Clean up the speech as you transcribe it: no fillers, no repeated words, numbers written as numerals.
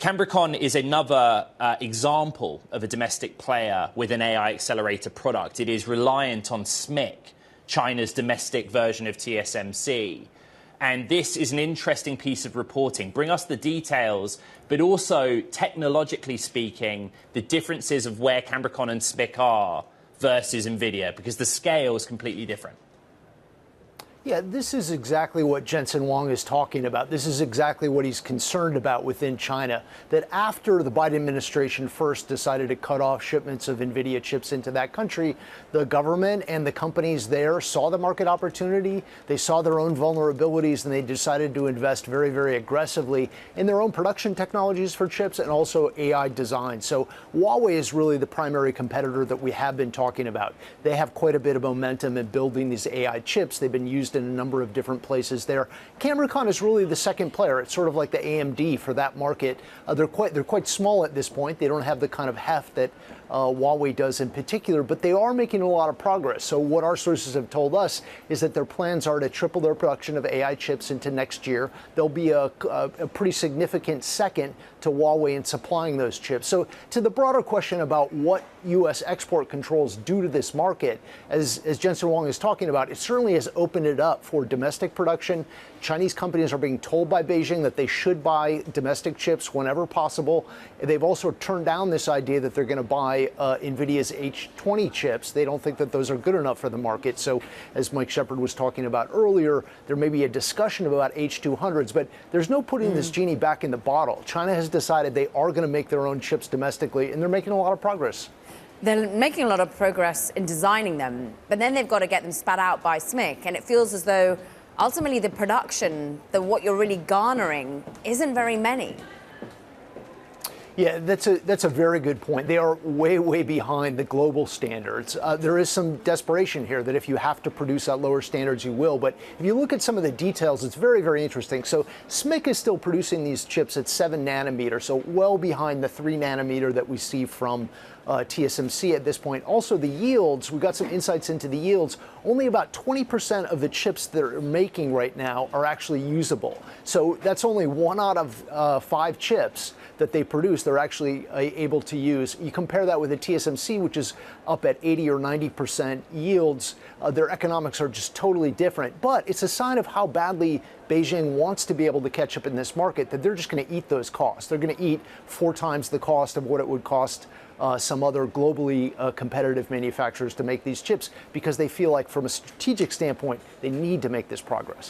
Cambricon is another example of a domestic player with an AI accelerator product. It is reliant on SMIC, China's domestic version of TSMC. And this is an interesting piece of reporting. Bring us the details, but also, technologically speaking, the differences of where Cambricon and SMIC are versus NVIDIA, because the scale is completely different. Yeah, this is exactly what Jensen Huang is talking about. This is exactly what he's concerned about within China, that after the Biden administration first decided to cut off shipments of NVIDIA chips into that country, the government and the companies there saw the market opportunity, they saw their own vulnerabilities, and they decided to invest very, very aggressively in their own production technologies for chips and also AI design. So Huawei is really the primary competitor that we have been talking about. They have quite a bit of momentum in building these AI chips. They've been used in a number of different places there. Cambricon is really the second player. It's sort of like the AMD for that market. They're quite small at this point. They don't have the kind of heft that Huawei does in particular, but they are making a lot of progress. So what our sources have told us is that their plans are to triple their production of AI chips into next year. There'll be a pretty significant second to Huawei in supplying those chips. So to the broader question about what U.S. export controls do to this market, as Jensen Huang is talking about, it certainly has opened it up for domestic production. Chinese companies are being told by Beijing that they should buy domestic chips whenever possible. They've also turned down this idea that they're going to buy NVIDIA's H20 chips. They don't think that those are good enough for the market. So as Mike Shepard was talking about earlier, there may be a discussion about H200s, but there's no putting this genie back in the bottle. China has decided they are going to make their own chips domestically, and they're making a lot of progress. They're making a lot of progress in designing them, but then they've got to get them spat out by SMIC, and it feels as though ultimately the production, what you're really garnering, isn't very many. Yeah, that's a very good point. They are way, way behind the global standards. There is some desperation here that if you have to produce at lower standards, you will. But if you look at some of the details, it's very, very interesting. So SMIC is still producing these chips at 7 nanometer, so well behind the 3 nanometer that we see from TSMC at this point. Also, the yields, we got some insights into the yields. Only about 20% of the chips they're making right now are actually usable. So that's only 1 out of 5 chips that they produce they're actually able to use. You compare that with the TSMC, which is up at 80 or 90% yields. Their economics are just totally different. But it's a sign of how badly Beijing wants to be able to catch up in this market, that they're just going to eat those costs. They're going to eat 4 times the cost of what it would cost some other globally competitive manufacturers to make these chips, because they feel like from a strategic standpoint, they need to make this progress.